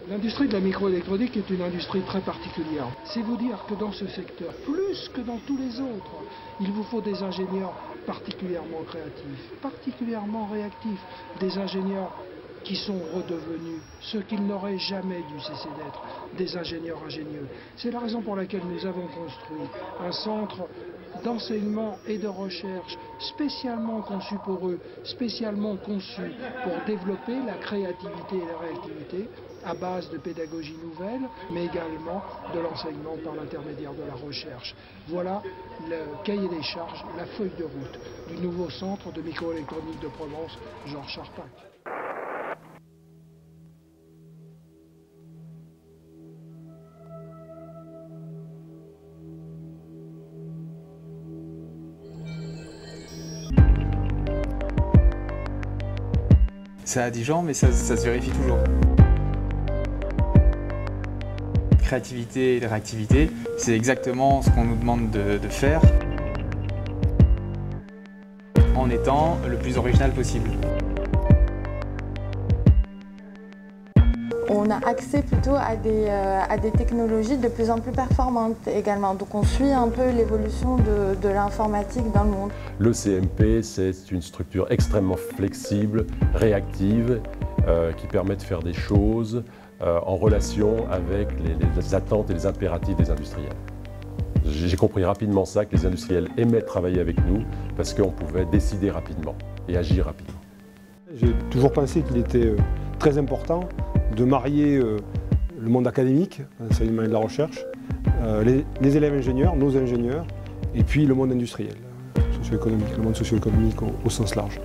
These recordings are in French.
L'industrie de la microélectronique est une industrie très particulière. C'est vous dire que dans ce secteur, plus que dans tous les autres, il vous faut des ingénieurs particulièrement créatifs, particulièrement réactifs, des ingénieurs qui sont redevenus ce qu'ils n'auraient jamais dû cesser d'être, des ingénieurs ingénieux. C'est la raison pour laquelle nous avons construit un centre d'enseignement et de recherche spécialement conçu pour eux, spécialement conçu pour développer la créativité et la réactivité à base de pédagogie nouvelle, mais également de l'enseignement par l'intermédiaire de la recherche. Voilà le cahier des charges, la feuille de route du nouveau centre de microélectronique de Provence, Georges Charpak. Ça a 10 ans, mais ça se vérifie toujours. Créativité et réactivité, c'est exactement ce qu'on nous demande de faire en étant le plus original possible. On a accès plutôt à des technologies de plus en plus performantes également. Donc on suit un peu l'évolution de l'informatique dans le monde. Le CMP, c'est une structure extrêmement flexible, réactive, qui permet de faire des choses en relation avec les attentes et les impératifs des industriels. J'ai compris rapidement ça, que les industriels aimaient travailler avec nous parce qu'on pouvait décider rapidement et agir rapidement. J'ai toujours pensé qu'il était très important de marier le monde académique, l'enseignement et de la recherche, les élèves ingénieurs, nos ingénieurs, et puis le monde industriel, socio-économique, le monde socio-économique au sens large.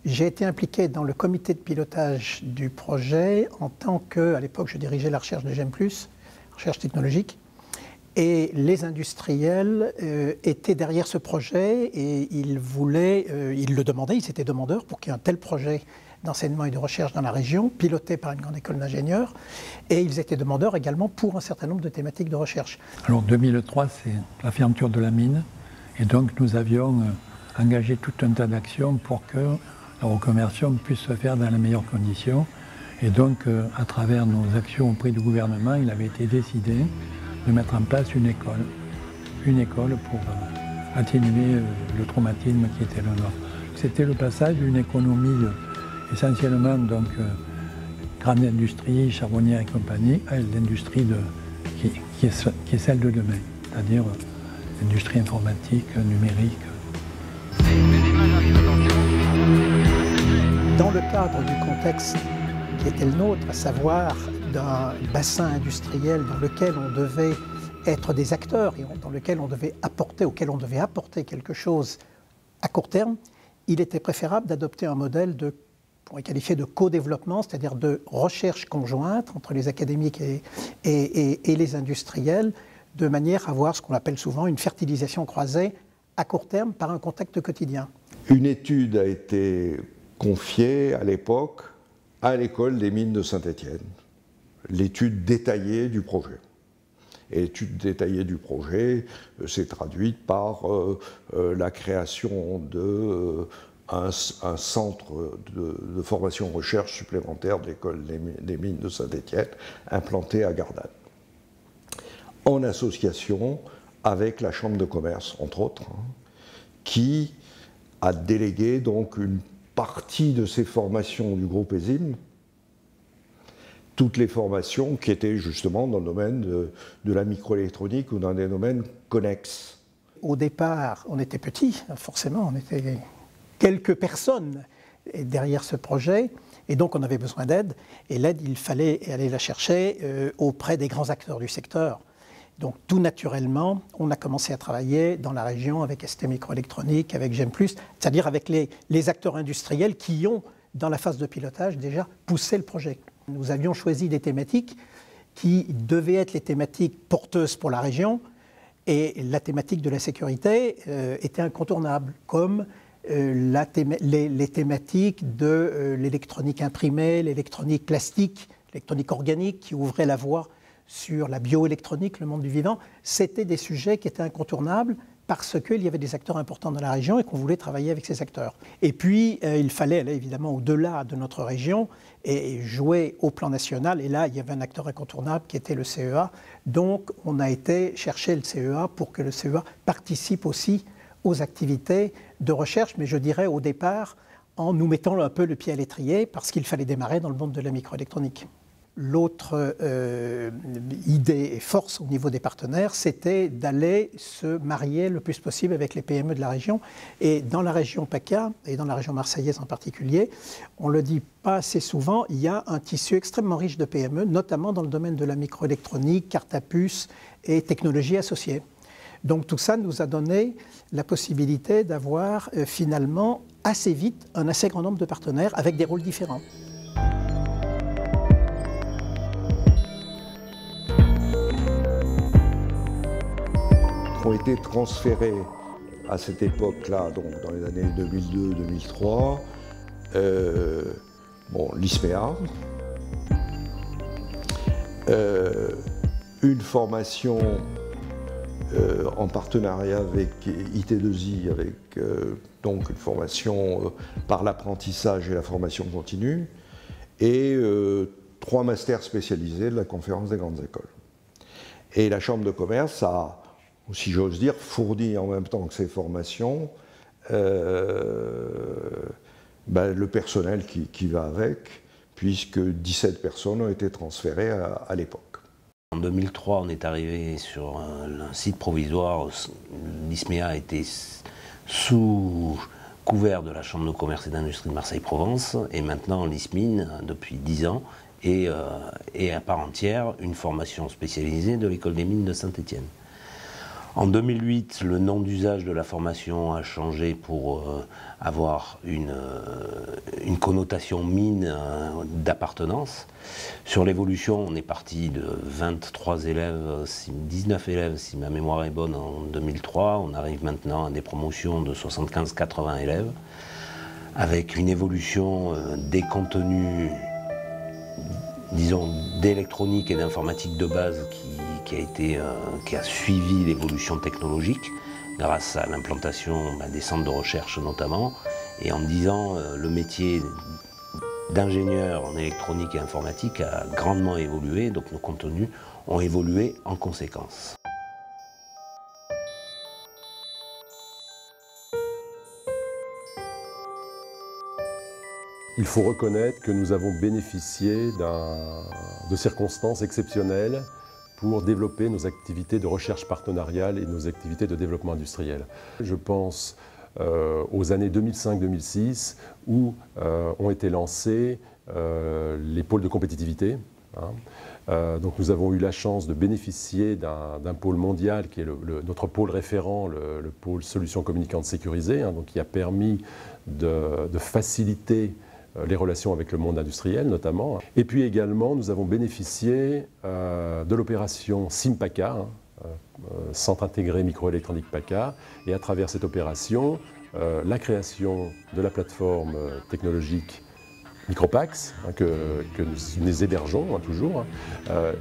J'ai été impliqué dans le comité de pilotage du projet en tant que, à l'époque, je dirigeais la recherche de GEM+, recherche technologique, et les industriels étaient derrière ce projet et ils le demandaient, ils étaient demandeurs pour qu'il y ait un tel projet d'enseignement et de recherche dans la région, piloté par une grande école d'ingénieurs, et ils étaient demandeurs également pour un certain nombre de thématiques de recherche. Alors 2003, c'est la fermeture de la mine, et donc nous avions engagé tout un tas d'actions pour que la reconversion puisse se faire dans les meilleures conditions. Et donc, à travers nos actions auprès du gouvernement, il avait été décidé de mettre en place une école pour atténuer le traumatisme qui était le nôtre. C'était le passage d'une économie essentiellement donc grande industrie, charbonnière et compagnie, à l'industrie qui est celle de demain, c'est-à-dire l'industrie informatique, numérique. Dans le cadre du contexte qui était le nôtre, à savoir d'un bassin industriel dans lequel on devait être des acteurs et dans lequel on devait auquel on devait apporter quelque chose à court terme, il était préférable d'adopter un modèle on pourrait qualifier de co-développement, c'est-à-dire de recherche conjointe entre les académiques et les industriels, de manière à avoir ce qu'on appelle souvent une fertilisation croisée à court terme par un contact quotidien. Une étude a été confiée à l'époque à l'école des mines de Saint-Étienne, l'étude détaillée du projet. Et l'étude détaillée du projet s'est traduite par la création d'un centre de formation-recherche supplémentaire de l'école des mines de Saint-Étienne, implanté à Gardanne, en association avec la Chambre de commerce, entre autres, qui a délégué donc une partie de ces formations du groupe ESIM, toutes les formations qui étaient justement dans le domaine de la microélectronique ou dans des domaines connexes. Au départ, on était petits, forcément, on était quelques personnes derrière ce projet, et donc on avait besoin d'aide, et l'aide, il fallait aller la chercher auprès des grands acteurs du secteur. Donc tout naturellement, on a commencé à travailler dans la région avec ST Microélectronique, avec GEM+, c'est-à-dire avec les acteurs industriels qui ont, dans la phase de pilotage, déjà poussé le projet. Nous avions choisi des thématiques qui devaient être les thématiques porteuses pour la région, et la thématique de la sécurité était incontournable, comme les thématiques de l'électronique imprimée, l'électronique plastique, l'électronique organique, qui ouvraient la voie sur la bioélectronique, le monde du vivant, c'était des sujets qui étaient incontournables parce qu'il y avait des acteurs importants dans la région et qu'on voulait travailler avec ces acteurs. Et puis, il fallait aller évidemment au-delà de notre région et jouer au plan national. Et là, il y avait un acteur incontournable qui était le CEA. Donc, on a été chercher le CEA pour que le CEA participe aussi aux activités de recherche, mais je dirais au départ, en nous mettant un peu le pied à l'étrier, parce qu'il fallait démarrer dans le monde de la microélectronique. L'autre idée et force au niveau des partenaires, c'était d'aller se marier le plus possible avec les PME de la région. Et dans la région PACA, et dans la région marseillaise en particulier, on ne le dit pas assez souvent, il y a un tissu extrêmement riche de PME, notamment dans le domaine de la microélectronique, carte à puce et technologies associées. Donc tout ça nous a donné la possibilité d'avoir finalement assez vite un assez grand nombre de partenaires avec des rôles différents. Ont été transférés à cette époque-là, donc dans les années 2002-2003, l'ISMEA, une formation en partenariat avec IT2I, avec donc une formation par l'apprentissage et la formation continue, et 3 masters spécialisés de la conférence des grandes écoles. Et la Chambre de commerce a, si j'ose dire, fournit en même temps que ces formations le personnel qui va avec, puisque 17 personnes ont été transférées à l'époque. En 2003, on est arrivé sur un site provisoire. L'ISMEA était sous couvert de la Chambre de commerce et d'industrie de Marseille-Provence, et maintenant l'ISMIN, depuis 10 ans, est à part entière une formation spécialisée de l'école des mines de Saint-Étienne. En 2008, le nom d'usage de la formation a changé pour avoir une connotation mine d'appartenance. Sur l'évolution, on est parti de 23 élèves, 19 élèves si ma mémoire est bonne en 2003. On arrive maintenant à des promotions de 75-80 élèves, avec une évolution des contenus, disons, d'électronique et d'informatique de base qui a suivi l'évolution technologique grâce à l'implantation des centres de recherche notamment, et en 10 ans, le métier d'ingénieur en électronique et informatique a grandement évolué, donc nos contenus ont évolué en conséquence. Il faut reconnaître que nous avons bénéficié de circonstances exceptionnelles pour développer nos activités de recherche partenariale et nos activités de développement industriel. Je pense aux années 2005-2006 où ont été lancés les pôles de compétitivité. Donc nous avons eu la chance de bénéficier d'un pôle mondial qui est notre pôle référent, le pôle solutions communicantes sécurisées, donc qui a permis de faciliter les relations avec le monde industriel notamment. Et puis également, nous avons bénéficié de l'opération SIM-PACA, Centre intégré microélectronique PACA, et à travers cette opération, la création de la plateforme technologique Micropax, que nous hébergeons toujours,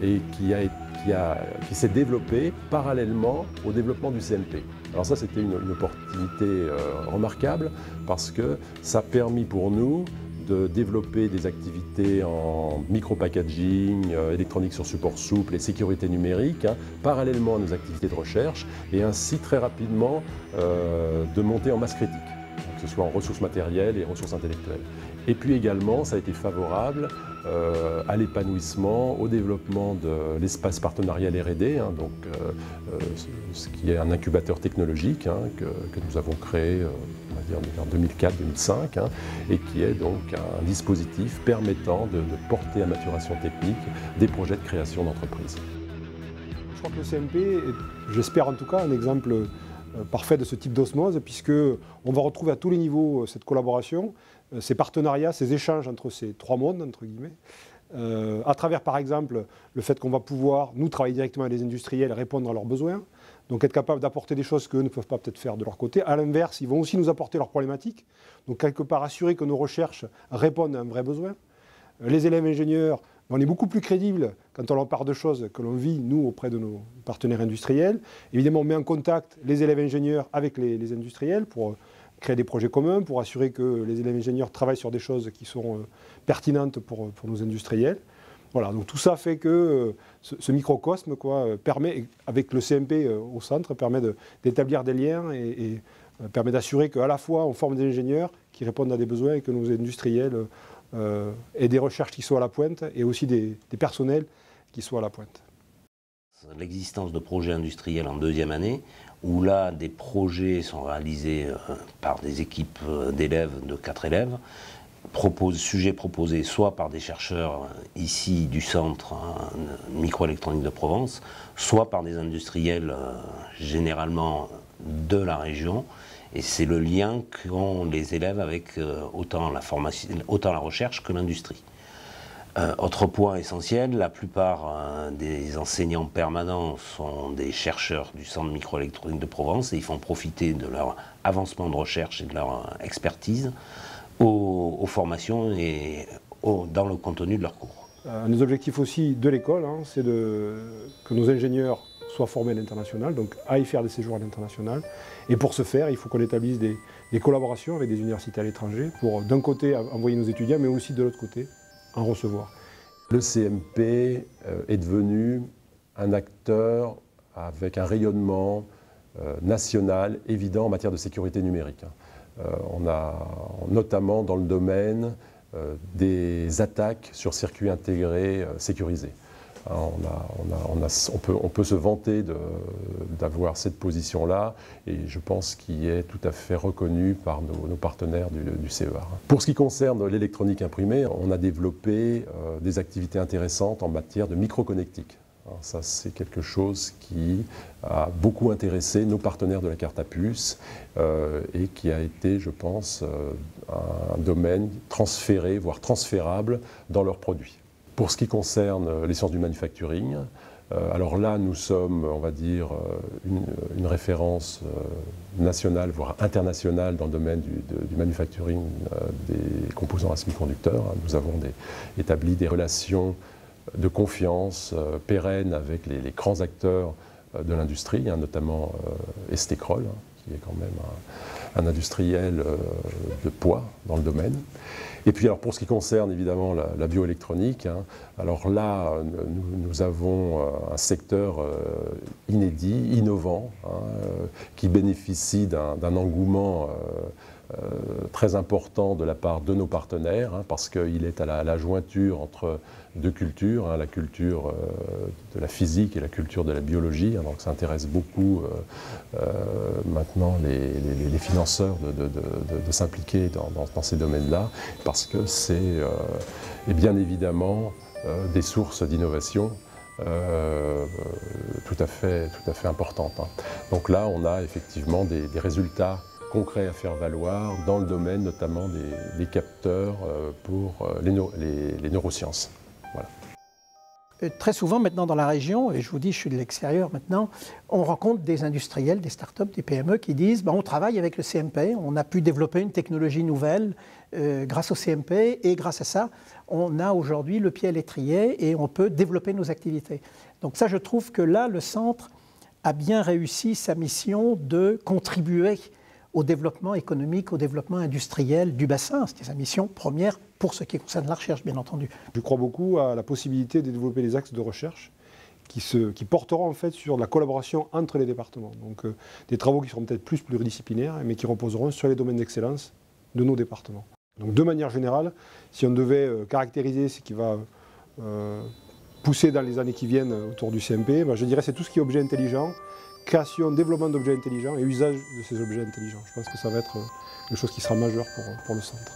et qui s'est développée parallèlement au développement du CNP. Alors ça, c'était une opportunité remarquable parce que ça a permis pour nous de développer des activités en micro-packaging, électronique sur support souple et sécurité numérique, parallèlement à nos activités de recherche, et ainsi très rapidement de monter en masse critique, que ce soit en ressources matérielles et ressources intellectuelles. Et puis également, ça a été favorable à l'épanouissement, au développement de l'espace partenarial R&D, ce qui est un incubateur technologique que nous avons créé on va dire, en 2004-2005, et qui est donc un dispositif permettant de porter à maturation technique des projets de création d'entreprise. Je crois que le CMP est, j'espère en tout cas, un exemple parfait de ce type d'osmose, puisqu'on va retrouver à tous les niveaux cette collaboration, ces partenariats, ces échanges entre ces 3 mondes, entre guillemets, à travers par exemple le fait qu'on va pouvoir, nous, travailler directement avec les industriels, répondre à leurs besoins, donc être capable d'apporter des choses qu'eux ne peuvent pas peut-être faire de leur côté. À l'inverse, ils vont aussi nous apporter leurs problématiques, donc quelque part assurer que nos recherches répondent à un vrai besoin. Les élèves ingénieurs, on est beaucoup plus crédibles quand on leur parle de choses que l'on vit, nous, auprès de nos partenaires industriels. Évidemment, on met en contact les élèves ingénieurs avec les industriels pour créer des projets communs, pour assurer que les élèves ingénieurs travaillent sur des choses qui sont pertinentes pour nos industriels. Voilà, donc tout ça fait que ce microcosme permet, avec le CMP au centre, permet d'établir des liens et permet d'assurer qu'à la fois on forme des ingénieurs qui répondent à des besoins et que nos industriels aient des recherches qui soient à la pointe et aussi des personnels qui soient à la pointe. L'existence de projets industriels en deuxième année, où là des projets sont réalisés par des équipes d'élèves, de 4 élèves, sujets proposés soit par des chercheurs ici du centre microélectronique de Provence, soit par des industriels généralement de la région. Et c'est le lien qu'ont les élèves avec autant la recherche que l'industrie. Autre point essentiel, la plupart des enseignants permanents sont des chercheurs du centre microélectronique de Provence et ils font profiter de leur avancement de recherche et de leur expertise aux formations et dans le contenu de leurs cours. Un des objectifs aussi de l'école, c'est que nos ingénieurs soient formés à l'international, donc aillent faire des séjours à l'international. Et pour ce faire, il faut qu'on établisse des collaborations avec des universités à l'étranger pour d'un côté envoyer nos étudiants, mais aussi de l'autre côté en recevoir. Le CMP est devenu un acteur avec un rayonnement national évident en matière de sécurité numérique. On a notamment dans le domaine des attaques sur circuits intégrés sécurisés. On peut se vanter d'avoir cette position-là et je pense qu'il est tout à fait reconnu par nos partenaires du CEA. Pour ce qui concerne l'électronique imprimée, on a développé des activités intéressantes en matière de microconnectique. Ça, c'est quelque chose qui a beaucoup intéressé nos partenaires de la carte à puce et qui a été, je pense, un domaine transféré, voire transférable dans leurs produits. Pour ce qui concerne les sciences du manufacturing, alors là, nous sommes, on va dire, une référence nationale, voire internationale dans le domaine du manufacturing des composants à semi-conducteurs. Nous avons établi des relations de confiance pérenne avec les grands acteurs de l'industrie, notamment Estécrol, qui est quand même un industriel de poids dans le domaine. Et puis alors pour ce qui concerne évidemment la bioélectronique, alors là nous avons un secteur inédit, innovant, qui bénéficie d'un engouement très important de la part de nos partenaires, parce qu'il est à la jointure entre deux cultures, la culture de la physique et la culture de la biologie, donc ça intéresse beaucoup maintenant les financeurs de s'impliquer dans ces domaines-là, parce que c'est bien évidemment des sources d'innovation tout à fait importantes. Donc là, on a effectivement des résultats concrets à faire valoir dans le domaine notamment des capteurs pour les neurosciences. Voilà. Très souvent maintenant dans la région, et je vous dis je suis de l'extérieur maintenant, on rencontre des industriels, des startups, des PME qui disent on travaille avec le CMP, on a pu développer une technologie nouvelle grâce au CMP et grâce à ça on a aujourd'hui le pied à l'étrier et on peut développer nos activités. Donc ça je trouve que là le centre a bien réussi sa mission de contribuer au développement économique, au développement industriel du bassin. C'était sa mission première pour ce qui concerne la recherche, bien entendu. Je crois beaucoup à la possibilité de développer des axes de recherche qui porteront en fait sur la collaboration entre les départements. Donc des travaux qui seront peut-être plus pluridisciplinaires, mais qui reposeront sur les domaines d'excellence de nos départements. Donc de manière générale, si on devait caractériser ce qui va pousser dans les années qui viennent autour du CMP, je dirais c'est tout ce qui est objet intelligent, création, développement d'objets intelligents et usage de ces objets intelligents. Je pense que ça va être quelque chose qui sera majeur pour le centre.